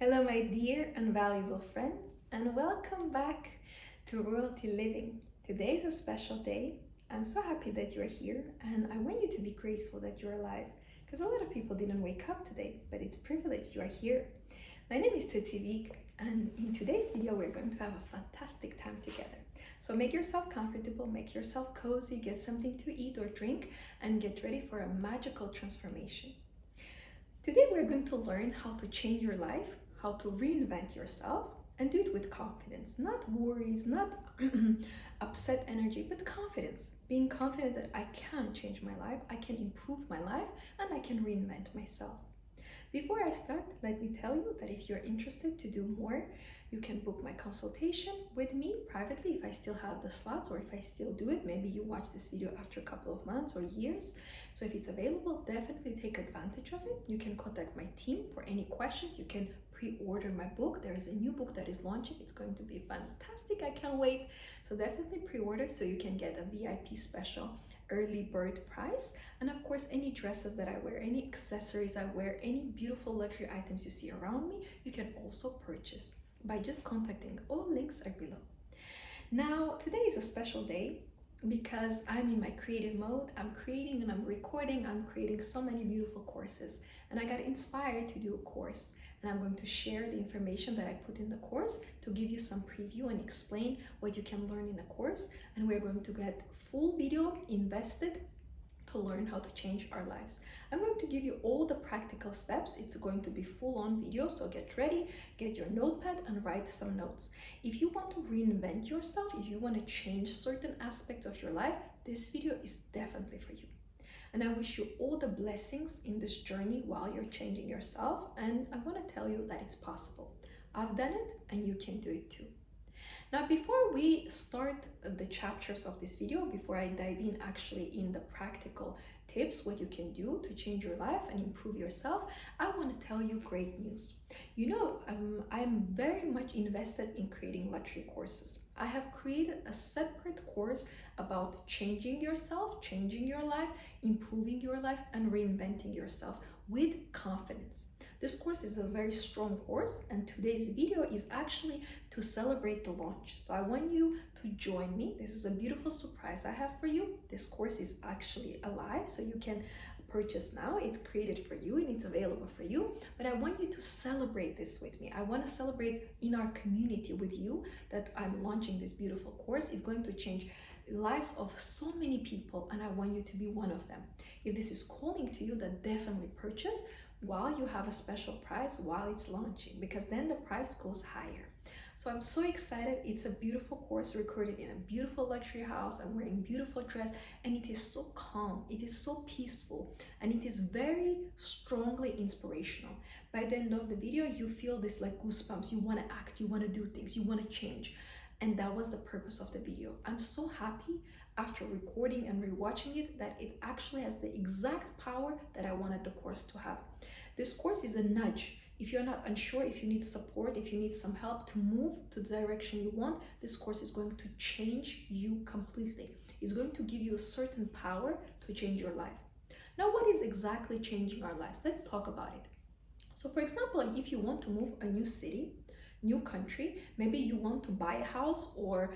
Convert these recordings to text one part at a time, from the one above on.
Hello, my dear and valuable friends, and welcome back to Royalty Living. Today is a special day. I'm so happy that you're here, and I want you to be grateful that you're alive because a lot of people didn't wake up today, but it's privileged you are here. My name is Tutivik, and in today's video, we're going to have a fantastic time together. So make yourself comfortable, make yourself cozy, get something to eat or drink, and get ready for a magical transformation. Today we're going to learn how to change your life, how to reinvent yourself, and do it with confidence. Not worries, not upset energy, but confidence. Being confident that I can change my life, I can improve my life, and I can reinvent myself. Before I start, let me tell you that if you're interested to do more, you can book my consultation with me privately if I still have the slots or if I still do it. Maybe you watch this video after a couple of months or years. So if it's available, definitely take advantage of it. You can contact my team for any questions. You can pre-order my book. There is a new book that is launching. It's going to be fantastic. I can't wait. So definitely pre-order so you can get a VIP special early bird price. And of course, any dresses that I wear, any accessories I wear, any beautiful luxury items you see around me, you can also purchase by just contacting. All links are below. Now, today is a special day because I'm in my creative mode. I'm creating and I'm recording. I'm creating so many beautiful courses, and I got inspired to do a course, and I'm going to share the information that I put in the course to give you some preview and explain what you can learn in the course. And we're going to get full video invested to learn how to change our lives. I'm going to give you all the practical steps. It's going to be full-on video, so get ready, get your notepad and write some notes. If you want to reinvent yourself, if you want to change certain aspects of your life, this video is definitely for you. And I wish you all the blessings in this journey while you're changing yourself, and I want to tell you that it's possible. I've done it and you can do it too. Now, before we start the chapters of this video, before I dive in actually in the practical tips, what you can do to change your life and improve yourself, I want to tell you great news. I'm very much invested in creating luxury courses. I have created a separate course about changing yourself, changing your life, improving your life, and reinventing yourself with confidence. This course is a very strong course, and today's video is actually to celebrate the launch. So I want you to join me. This is a beautiful surprise I have for you. This course is actually alive, so you can purchase now. It's created for you and it's available for you. But I want you to celebrate this with me. I want to celebrate in our community with you that I'm launching this beautiful course. It's going to change lives of so many people, and I want you to be one of them. If this is calling to you, then definitely purchase while you have a special price while it's launching, because then the price goes higher. So I'm so excited. It's a beautiful course recorded in a beautiful luxury house. I'm wearing a beautiful dress, and it is so calm, it is so peaceful, and it is very strongly inspirational. By the end of the video, you feel this like goosebumps. You want to act, you want to do things, you want to change. And that was the purpose of the video. I'm so happy after recording and rewatching it that it actually has the exact power that I wanted the course to have. This course is a nudge. If you're not unsure, if you need support, if you need some help to move to the direction you want, this course is going to change you completely. It's going to give you a certain power to change your life. Now, what is exactly changing our lives? Let's talk about it. So for example, if you want to move a new city, new country, maybe you want to buy a house or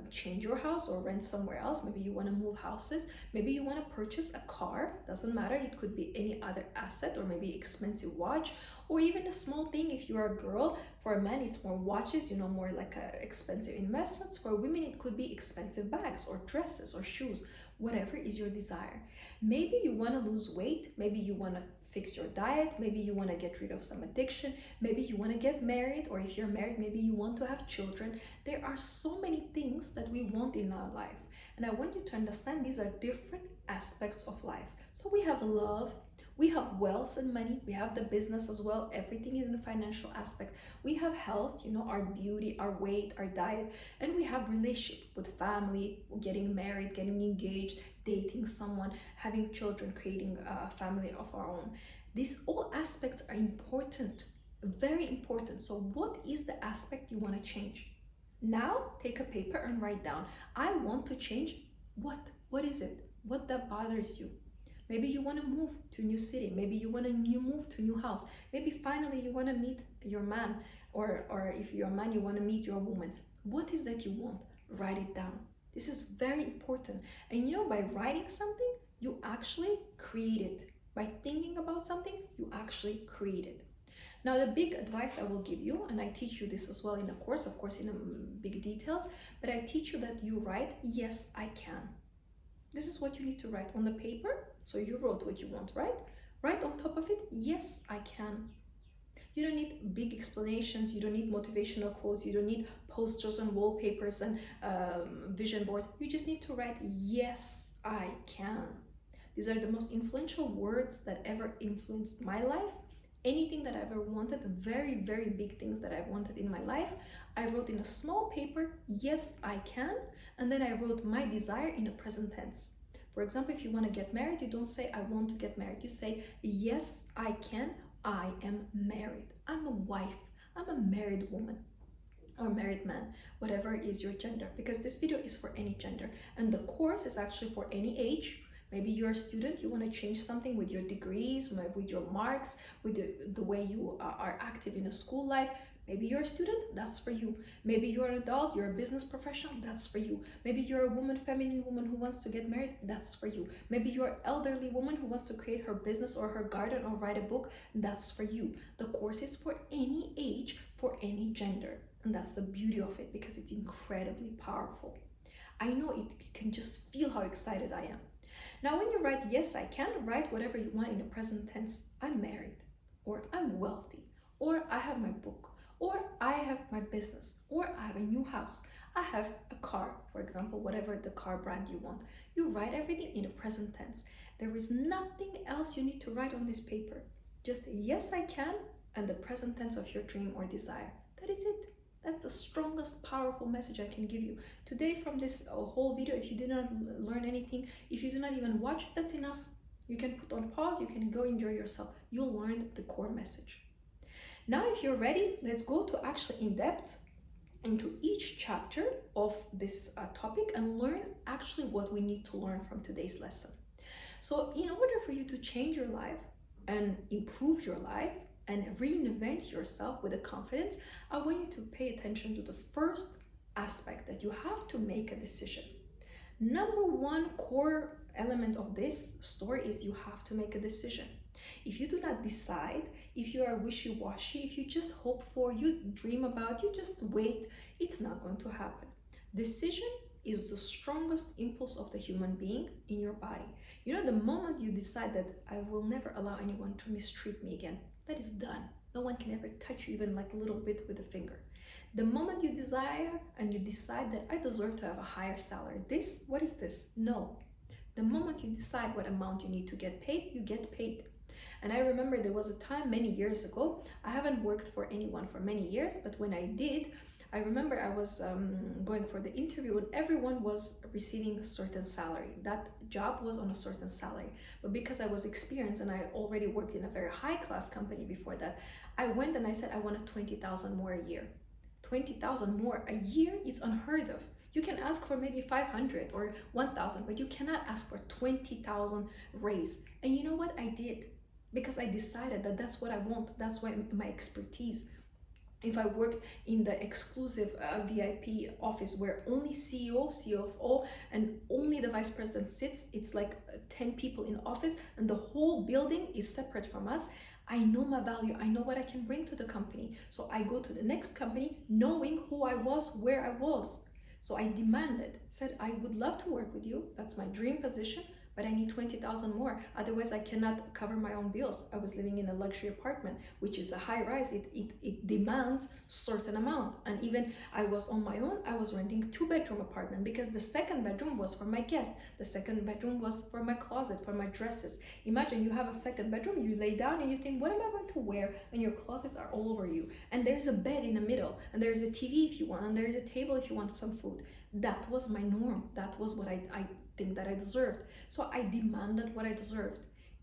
change your house or rent somewhere else, maybe you want to move houses, maybe you want to purchase a car, doesn't matter, it could be any other asset, or maybe expensive watch, or even a small thing. If you're a girl, for a man it's more watches, more like expensive investments. For women it could be expensive bags or dresses or shoes, whatever is your desire. Maybe you want to lose weight, maybe you want to fix your diet, maybe you want to get rid of some addiction, maybe you want to get married, or if you're married, maybe you want to have children. There are so many things that we want in our life, and I want you to understand these are different aspects of life. So we have love, we have wealth and money, we have the business as well, everything is in the financial aspect. We have health, our beauty, our weight, our diet, and we have relationship with family, getting married, getting engaged, dating someone, having children, creating a family of our own. These all aspects are important, very important. So what is the aspect you want to change? Now take a paper and write down, I want to change what? What is it? What that bothers you? Maybe you want to move to a new city. Maybe you want to move to a new house. Maybe finally you want to meet your man, or if you're a man, you want to meet your woman. What is that you want? Write it down. This is very important. And you know, by writing something, you actually create it. By thinking about something, you actually create it. Now, the big advice I will give you, and I teach you this as well in a course, of course, in big details, but I teach you that you write, yes, I can. This is what you need to write on the paper. So you wrote what you want, right? Write on top of it, yes, I can. You don't need big explanations. You don't need motivational quotes. You don't need posters and wallpapers and vision boards. You just need to write, yes, I can. These are the most influential words that ever influenced my life. Anything that I ever wanted, very, very big things that I wanted in my life, I wrote in a small paper, yes, I can. And then I wrote my desire in a present tense. For example, if you want to get married, you don't say, I want to get married. You say, yes, I can. I am married. I'm a wife. I'm a married woman or married man, whatever is your gender, because this video is for any gender. And the course is actually for any age. Maybe you're a student, you want to change something with your degrees, with your marks, with the way you are active in a school life. Maybe you're a student, that's for you. Maybe you're an adult, you're a business professional, that's for you. Maybe you're a woman, feminine woman who wants to get married, that's for you. Maybe you're an elderly woman who wants to create her business or her garden or write a book, that's for you. The course is for any age, for any gender. And that's the beauty of it, because it's incredibly powerful. I know it, you can just feel how excited I am. Now, when you write, yes, I can, write whatever you want in the present tense. I'm married, or I'm wealthy, or I have my book, or I have my business, or I have a new house, I have a car, for example, whatever the car brand you want. You write everything in the present tense. There is nothing else you need to write on this paper. Just yes, I can, and the present tense of your dream or desire. That is it. That's the strongest, powerful message I can give you. Today, from this whole video, if you did not learn anything, if you do not even watch, that's enough. You can put on pause, you can go enjoy yourself. You'll learn the core message. Now, if you're ready, let's go to actually in depth into each chapter of this topic and learn actually what we need to learn from today's lesson. So in order for you to change your life and improve your life, and reinvent yourself with a confidence, I want you to pay attention to the first aspect, that you have to make a decision. Number one core element of this story is you have to make a decision. If you do not decide, if you are wishy-washy, if you just hope for, you dream about, you just wait, it's not going to happen. Decision is the strongest impulse of the human being in your body. You know, the moment you decide that I will never allow anyone to mistreat me again, that is done. No one can ever touch you even like a little bit with a finger. The moment you desire and you decide that I deserve to have a higher salary, this, what is this? No. The moment you decide what amount you need to get paid, you get paid. And I remember there was a time many years ago, I haven't worked for anyone for many years, but when I did, I remember I was going for the interview and everyone was receiving a certain salary. That job was on a certain salary. But because I was experienced and I already worked in a very high class company before that, I went and I said I wanted 20,000 more a year. 20,000 more a year, it's unheard of. You can ask for maybe 500 or 1,000, but you cannot ask for 20,000 raise. And you know what I did? Because I decided that that's what I want. That's why my expertise. If I worked in the exclusive VIP office where only CEO, CFO, and only the vice president sits, it's like 10 people in office and the whole building is separate from us. I know my value. I know what I can bring to the company. So I go to the next company knowing who I was, where I was. So I demanded, said, I would love to work with you. That's my dream position. But I need 20,000 more. Otherwise, I cannot cover my own bills. I was living in a luxury apartment, which is a high rise. It demands certain amount. And even I was on my own, I was renting a 2-bedroom apartment because the second bedroom was for my guests. The second bedroom was for my closet, for my dresses. Imagine you have a second bedroom, you lay down and you think, what am I going to wear? And your closets are all over you. And there's a bed in the middle, and there's a TV if you want, and there's a table if you want some food. That was my norm. That was what I think that I deserved. So I demanded what I deserved.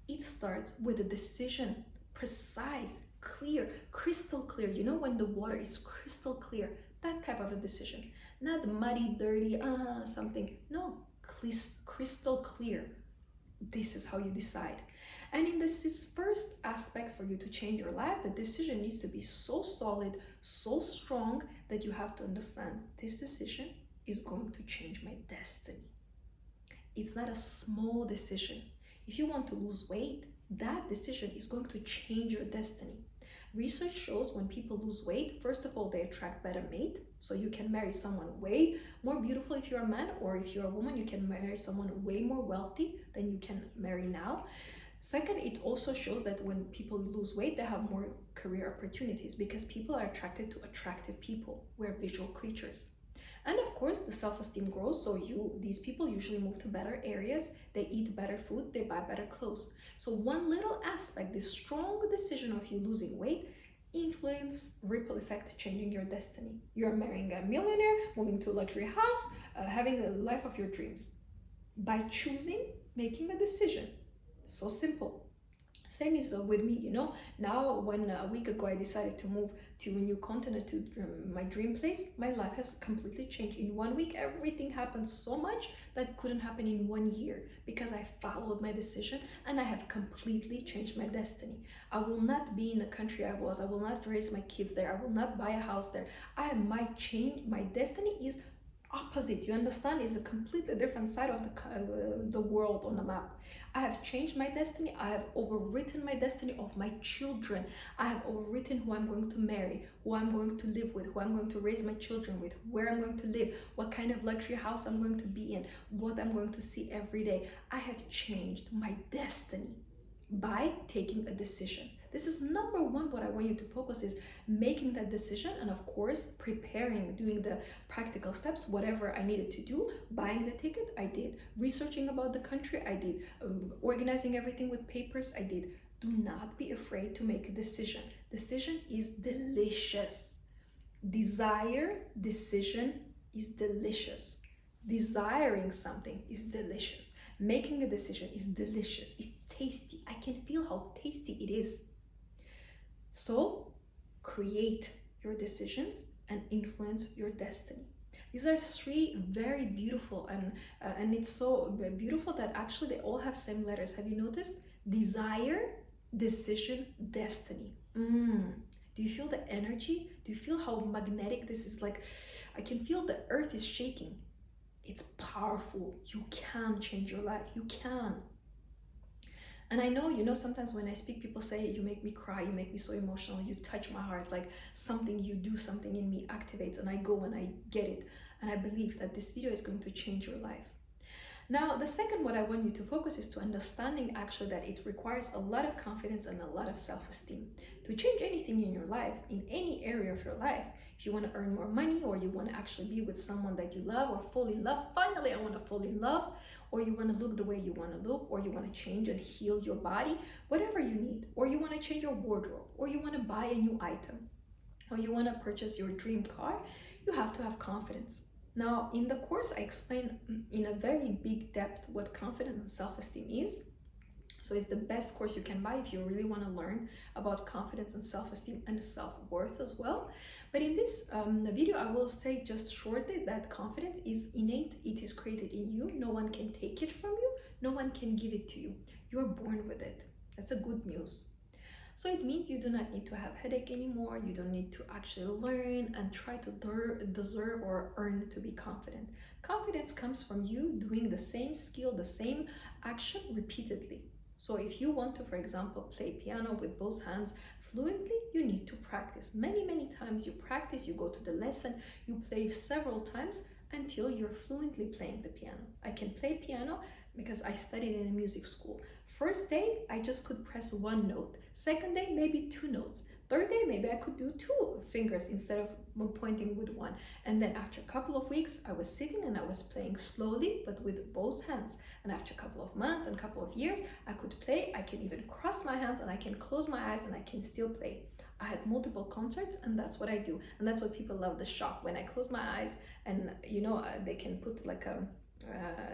It starts with a decision, precise, clear, crystal clear. You know, when the water is crystal clear, that type of a decision, not muddy, dirty, something. No, crystal clear. This is how you decide. And in this first aspect for you to change your life, the decision needs to be so solid, so strong that you have to understand this decision is going to change my destiny. It's not a small decision. If you want to lose weight, that decision is going to change your destiny. Research shows when people lose weight, first of all, they attract better mate. So you can marry someone way more beautiful if you're a man, or if you're a woman, you can marry someone way more wealthy than you can marry now. Second, it also shows that when people lose weight, they have more career opportunities because people are attracted to attractive people. We're visual creatures. And of course, the self-esteem grows, so these people usually move to better areas, they eat better food, they buy better clothes. So one little aspect, this strong decision of you losing weight, influence, ripple effect, changing your destiny. You're marrying a millionaire, moving to a luxury house, having the life of your dreams. By choosing, making a decision. So simple. Same is with me, now when a week ago I decided to move to a new continent, to my dream place, my life has completely changed. In 1 week, everything happened so much that couldn't happen in 1 year because I followed my decision and I have completely changed my destiny. I will not be in the country I was. I will not raise my kids there. I will not buy a house there. My destiny is opposite. You understand? It's a completely different side of the world on the map. I have changed my destiny. I have overwritten my destiny of my children. I have overwritten who I'm going to marry, who I'm going to live with, who I'm going to raise my children with, where I'm going to live, what kind of luxury house I'm going to be in, what I'm going to see every day. I have changed my destiny by taking a decision. This is number one. What I want you to focus is making that decision, and of course preparing, doing the practical steps, whatever I needed to do. Buying the ticket, I did. Researching about the country, I did. Organizing everything with papers, I did. Do not be afraid to make a decision. Decision is delicious. Decision is delicious. Desiring something is delicious. Making a decision is delicious. It's tasty. I can feel how tasty it is. So create your decisions and influence your destiny. These are three very beautiful, and it's so beautiful that actually they all have same letters. Have you noticed? Desire, decision, destiny. Do you feel the energy? Do you feel how magnetic this is? Like, I can feel the earth is shaking. It's powerful. You can change your life. You can. And I know, sometimes when I speak, people say, you make me cry, you make me so emotional, you touch my heart, like something you do, something in me activates, and I go and I get it. And I believe that this video is going to change your life. Now, the second, what I want you to focus is to understanding actually that it requires a lot of confidence and a lot of self-esteem. To change anything in your life, in any area of your life, if you want to earn more money, or you want to actually be with someone that you love or fall in love, finally I want to fall in love, or you want to look the way you want to look, or you want to change and heal your body, whatever you need, or you want to change your wardrobe, or you want to buy a new item, or you want to purchase your dream car, you have to have confidence. Now, in the course, I explain in a very big depth what confidence and self-esteem is. So it's the best course you can buy if you really want to learn about confidence and self-esteem and self-worth as well. But in this video, I will say just shortly that confidence is innate. It is created in you. No one can take it from you. No one can give it to you. You're born with it. That's a good news. So it means you do not need to have headache anymore. You don't need to actually learn and try to deserve or earn to be confident. Confidence comes from you doing the same skill, the same action repeatedly. So if you want to, for example, play piano with both hands fluently, you need to practice. Many times you practice, you go to the lesson, you play several times until you're fluently playing the piano. I can play piano because I studied in a music school. First day, I just could press one note. Second day, maybe 2 notes. Third day, maybe I could do 2 fingers instead of pointing with one. And then after a couple of weeks, I was sitting and I was playing slowly, but with both hands. And after a couple of months and a couple of years, I could play. I can even cross my hands and I can close my eyes and I can still play. I had multiple concerts, and that's what I do. And that's what people love, the shock. When I close my eyes and, they can put like a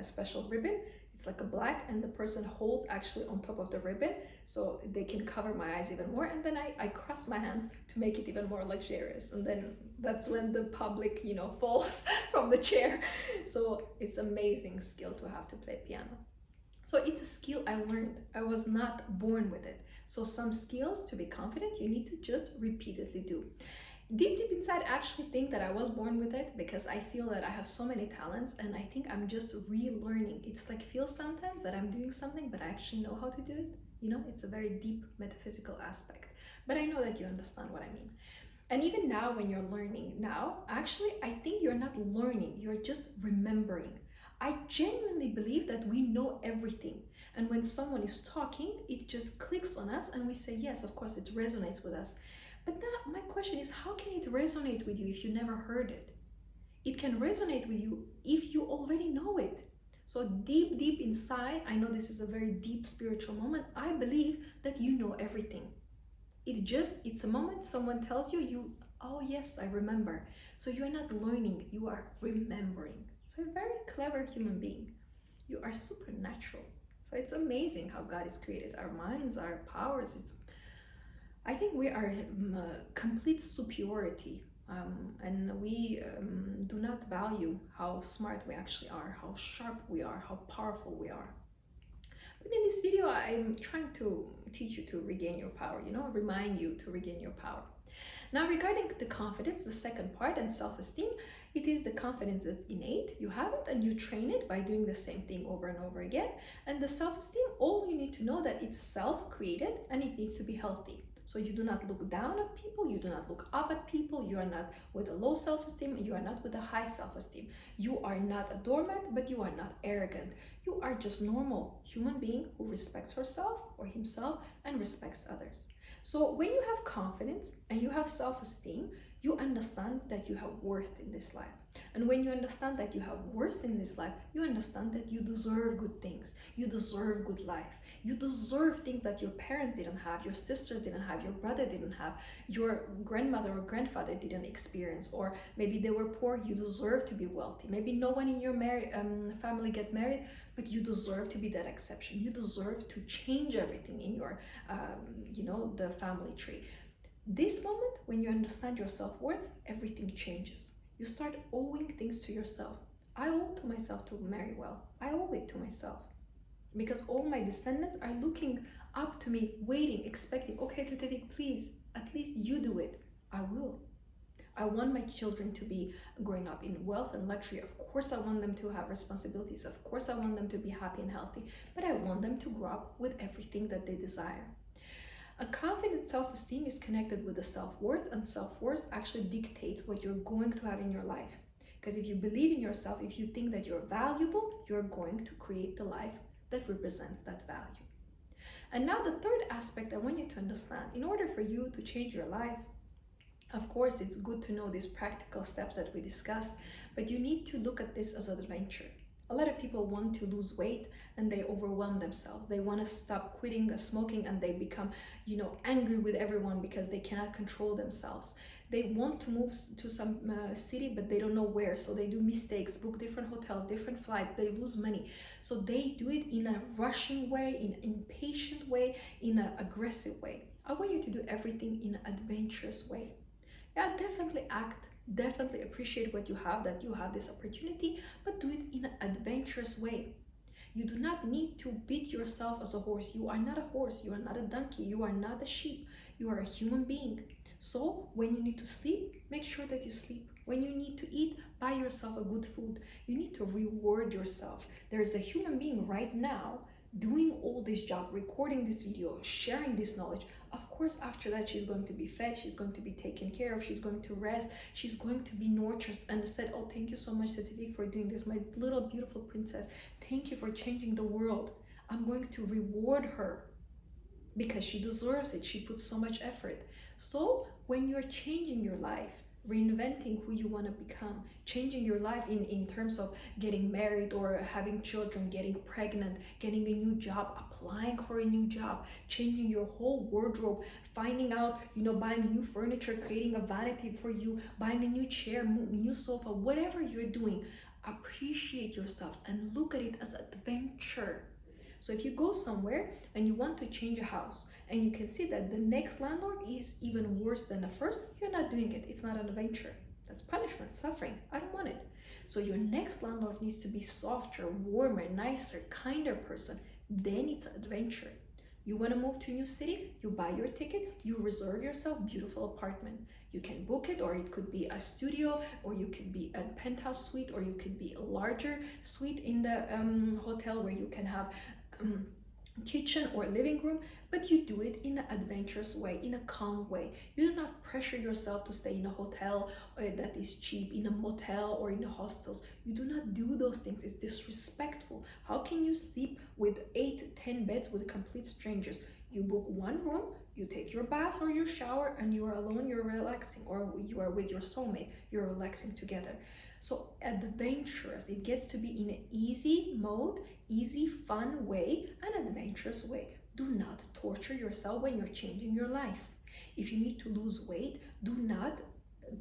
special ribbon. It's like a black, and the person holds actually on top of the ribbon, so they can cover my eyes even more. And then I cross my hands to make it even more luxurious. And then that's when the public, falls from the chair. So it's amazing skill to have to play piano. So it's a skill I learned. I was not born with it. So some skills to be confident, you need to just repeatedly do. Deep inside, I actually think that I was born with it because I feel that I have so many talents and I think I'm just relearning. It's like feel sometimes that I'm doing something, but I actually know how to do it. You know, it's a very deep metaphysical aspect. But I know that you understand what I mean. And even now, when you're learning now, actually, I think you're not learning, you're just remembering. I genuinely believe that we know everything. And when someone is talking, it just clicks on us and we say, yes, of course, it resonates with us. But now, my question is, how can it resonate with you if you never heard it? It can resonate with you if you already know it. So deep inside, I know this is a very deep spiritual moment. I believe that you know everything. It's a moment someone tells you, oh yes, I remember. So you are not learning, you are remembering. So you're a very clever human being. You are supernatural. So it's amazing how God has created our minds, our powers. I think we are complete superiority, and we do not value how smart we actually are, how sharp we are, how powerful we are. But in this video, I'm trying to teach you to regain your power, remind you to regain your power. Now, regarding the confidence, the second part, and self-esteem, it is the confidence that's innate. You have it and you train it by doing the same thing over and over again. And the self-esteem, all you need to know that it's self-created and it needs to be healthy. So you do not look down at people, you do not look up at people, you are not with a low self-esteem, you are not with a high self-esteem. You are not a doormat, but you are not arrogant. You are just normal human being who respects herself or himself and respects others. So when you have confidence and you have self-esteem, you understand that you have worth in this life. And when you understand that you have worth in this life, you understand that you deserve good things. You deserve good life. You deserve things that your parents didn't have, your sister didn't have, your brother didn't have, your grandmother or grandfather didn't experience, or maybe they were poor, you deserve to be wealthy. Maybe no one in your family get married, but you deserve to be that exception. You deserve to change everything in your, the family tree. This moment, when you understand your self-worth, everything changes. You start owing things to yourself. I owe to myself to marry well. I owe it to myself. Because all my descendants are looking up to me, waiting, expecting, okay, Tevfik, please, at least you do it. I will. I want my children to be growing up in wealth and luxury. Of course, I want them to have responsibilities. Of course, I want them to be happy and healthy. But I want them to grow up with everything that they desire. A confident self-esteem is connected with the self-worth, and self-worth actually dictates what you're going to have in your life. Because if you believe in yourself, if you think that you're valuable, you're going to create the life that represents that value. And now the third aspect I want you to understand, in order for you to change your life, of course, it's good to know these practical steps that we discussed, but you need to look at this as an adventure. A lot of people want to lose weight and they overwhelm themselves. They want to stop quitting smoking and they become, angry with everyone because they cannot control themselves. They want to move to some city, but they don't know where. So they do mistakes, book different hotels, different flights. They lose money. So they do it in a rushing way, in an impatient way, in an aggressive way. I want you to do everything in an adventurous way. Yeah, definitely act, definitely appreciate what you have, that you have this opportunity, but do it in an adventurous way. You do not need to beat yourself as a horse. You are not a horse, you are not a donkey, you are not a sheep, you are a human being. So when you need to sleep, make sure that you sleep. When you need to eat, buy yourself a good food. You need to reward yourself. There's a human being right now doing all this job, recording this video, sharing this knowledge. Of course, after that, she's going to be fed, she's going to be taken care of, she's going to rest, she's going to be nurtured and said, oh, thank you so much, Tevfik, for doing this, my little beautiful princess. Thank you for changing the world. I'm going to reward her because she deserves it. She puts so much effort. So when you're changing your life, reinventing who you want to become, changing your life in terms of getting married or having children, getting pregnant, getting a new job, applying for a new job, changing your whole wardrobe, finding out, buying new furniture, creating a vanity for you, buying a new chair, new sofa, whatever you're doing, appreciate yourself and look at it as adventure. So if you go somewhere and you want to change a house and you can see that the next landlord is even worse than the first, you're not doing it. It's not an adventure. That's punishment, suffering. I don't want it. So your next landlord needs to be softer, warmer, nicer, kinder person. Then it's adventure. You want to move to a new city, you buy your ticket, you reserve yourself beautiful apartment. You can book it, or it could be a studio, or you could be a penthouse suite, or you could be a larger suite in the hotel where you can have um, kitchen or living room, but you do it in an adventurous way, in a calm way. You do not pressure yourself to stay in a hotel that is cheap, in a motel or in the hostels. You do not do those things. It's disrespectful. How can you sleep with 8, 10 beds with complete strangers? You book one room, you take your bath or your shower, and you are alone, you're relaxing, or you are with your soulmate, you're relaxing together. So adventurous, it gets to be in an easy mode, easy, fun way, an adventurous way. Do not torture yourself when you're changing your life. If you need to lose weight, do not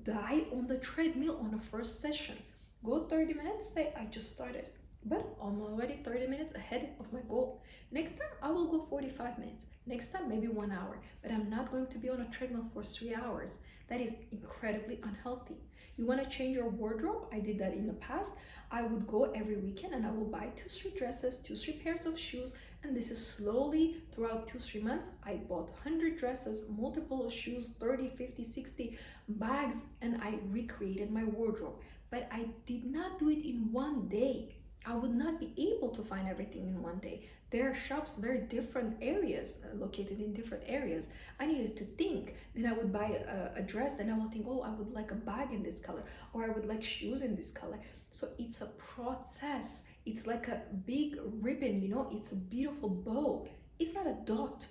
die on the treadmill on the first session. Go 30 minutes, say, I just started, but I'm already 30 minutes ahead of my goal. Next time, I will go 45 minutes. Next time, maybe 1 hour, but I'm not going to be on a treadmill for 3 hours. That is incredibly unhealthy. You want to change your wardrobe? I did that in the past. I would go every weekend and I will buy 2, 3 dresses, 2, 3 pairs of shoes, and this is slowly throughout 2, 3 months. I bought 100 dresses, multiple shoes, 30, 50, 60 bags, and I recreated my wardrobe. But I did not do it in one day. I would not be able to find everything in one day. There are shops, very different areas, located in different areas. I needed to think. Then I would buy a dress, then I would think, oh, I would like a bag in this color, or I would like shoes in this color. So it's a process. It's like a big ribbon, it's a beautiful bow. It's not a dot.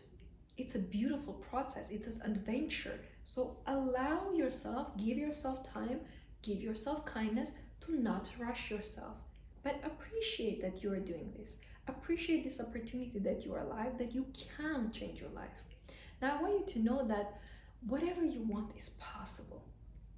It's a beautiful process. It's an adventure. So allow yourself, give yourself time, give yourself kindness, to not rush yourself, but appreciate that you are doing this. Appreciate this opportunity that you are alive, that you can change your life. Now, I want you to know that whatever you want is possible,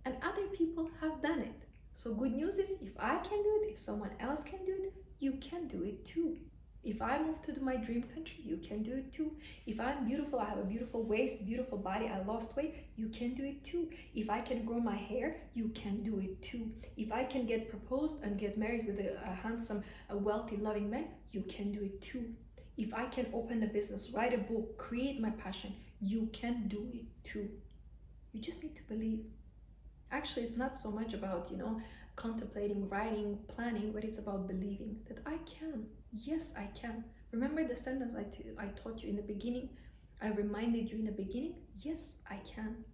and other people have done it. So, good news is, if I can do it, if someone else can do it, you can do it too. If I move to my dream country, you can do it too. If I'm beautiful, I have a beautiful waist, beautiful body, I lost weight, you can do it too. If I can grow my hair, you can do it too. If I can get proposed and get married with a handsome, a wealthy, loving man, you can do it too. If I can open a business, write a book, create my passion, you can do it too. You just need to believe. Actually, it's not so much about, contemplating, writing, planning, but it's about believing that I can. Yes, I can. Remember the sentence I taught you in the beginning? I reminded you in the beginning? Yes, I can.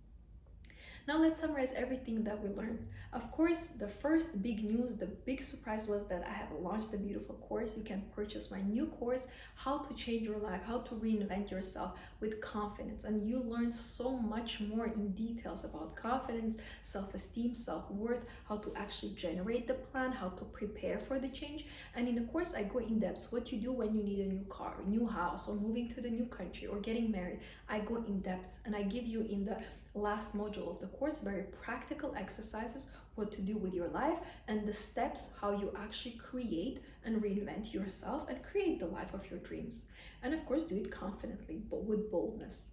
Now let's summarize everything that we learned. Of course, the first big news, the big surprise was that I have launched a beautiful course. You can purchase my new course, How to Change Your Life, How to Reinvent Yourself with Confidence. And you learn so much more in details about confidence, self-esteem, self-worth, how to actually generate the plan, how to prepare for the change. And in the course, I go in depth what you do when you need a new car, a new house, or moving to the new country, or getting married. I go in depth, and I give you in the last module of the course very practical exercises, what to do with your life, and the steps how you actually create and reinvent yourself and create the life of your dreams. And of course, do it confidently but with boldness.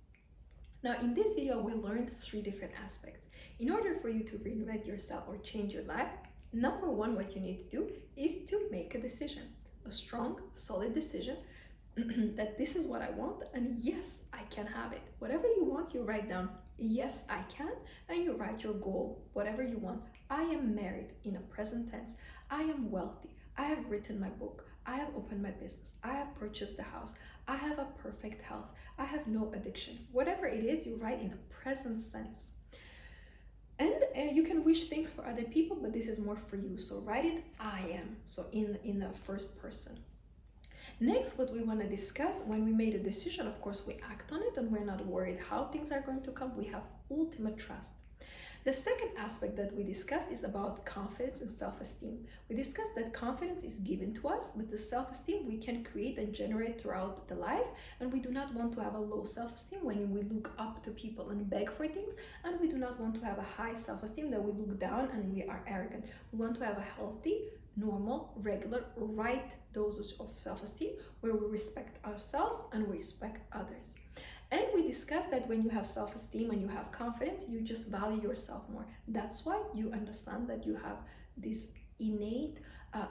Now, in this video, we learned 3 different aspects. In order for you to reinvent yourself or change your life, number 1, what you need to do is to make a decision, a strong, solid decision that this is what I want, and yes, I can have it. Whatever you want, you write down, yes, I can, and you write your goal, whatever you want. I am married in a present tense. I am wealthy. I have written my book. I have opened my business. I have purchased the house. I have a perfect health. I have no addiction. Whatever it is, you write in a present sense. And you can wish things for other people, but this is more for you. So write it, I am. So in the first person. Next, what we want to discuss, when we made a decision, of course, we act on it and we're not worried how things are going to come. We have ultimate trust. The second aspect that we discussed is about confidence and self-esteem. We discussed that confidence is given to us, but the self-esteem we can create and generate throughout the life, and we do not want to have a low self-esteem when we look up to people and beg for things, and we do not want to have a high self-esteem that we look down and we are arrogant. We want to have a healthy, normal, regular, right doses of self-esteem where we respect ourselves and we respect others. And we discussed that when you have self-esteem and you have confidence, you just value yourself more. That's why you understand that you have this innate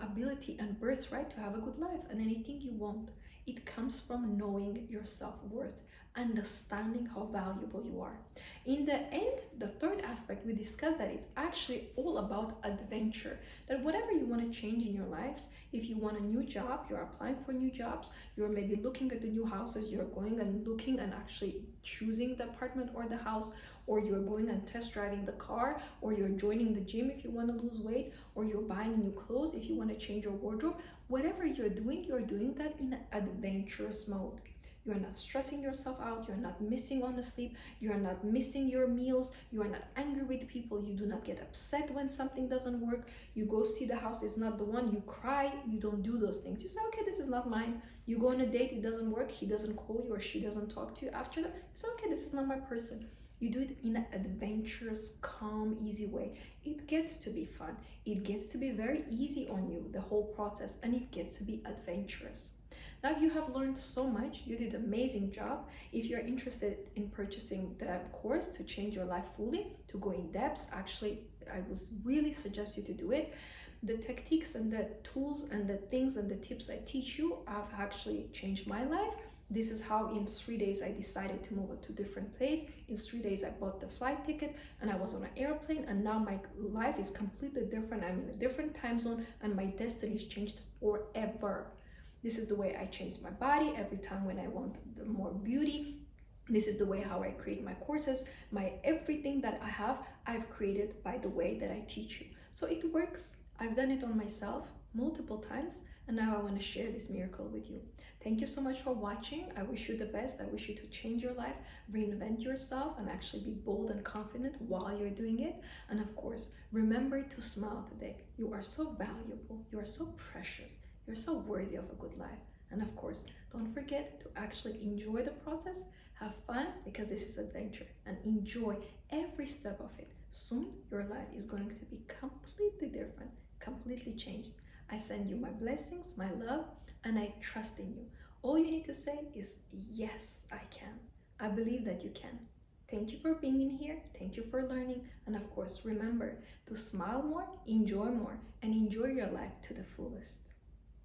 ability and birthright to have a good life and anything you want. It comes from knowing your self-worth, understanding how valuable you are. In the end, the third aspect, we discussed that it's actually all about adventure. That whatever you want to change in your life, if you want a new job, you're applying for new jobs, you're maybe looking at the new houses, you're going and looking and actually choosing the apartment or the house, or you're going and test driving the car, or you're joining the gym if you want to lose weight, or you're buying new clothes if you want to change your wardrobe. Whatever you're doing that in an adventurous mode. You are not stressing yourself out, you're not missing on the sleep, you are not missing your meals, you are not angry with people, you do not get upset when something doesn't work, you go see the house is not the one, you cry, you don't do those things. You say, okay, this is not mine. You go on a date, it doesn't work, he doesn't call you or she doesn't talk to you after that. You say, okay, this is not my person. You do it in an adventurous, calm, easy way. It gets to be fun. It gets to be very easy on you, the whole process, and it gets to be adventurous. Now you have learned so much. You did an amazing job. If you're interested in purchasing the course to change your life fully, to go in depth, actually, I would really suggest you to do it. The techniques and the tools and the things and the tips I teach you have actually changed my life. This is how in 3 days I decided to move to a different place. In 3 days I bought the flight ticket and I was on an airplane, and now my life is completely different. I'm in a different time zone and my destiny is changed forever. This is the way I changed my body every time when I want the more beauty. This is the way how I create my courses. My everything that I have, I've created by the way that I teach you. So it works. I've done it on myself multiple times, and now I want to share this miracle with you. Thank you so much for watching. I wish you the best. I wish you to change your life, reinvent yourself, and actually be bold and confident while you're doing it. And of course, remember to smile today. You are so valuable. You are so precious. You're so worthy of a good life. And of course, don't forget to actually enjoy the process, have fun, because this is adventure, and enjoy every step of it. Soon, your life is going to be completely different, completely changed. I send you my blessings, my love, and I trust in you. All you need to say is, yes, I can. I believe that you can. Thank you for being in here. Thank you for learning. And of course, remember to smile more, enjoy more, and enjoy your life to the fullest.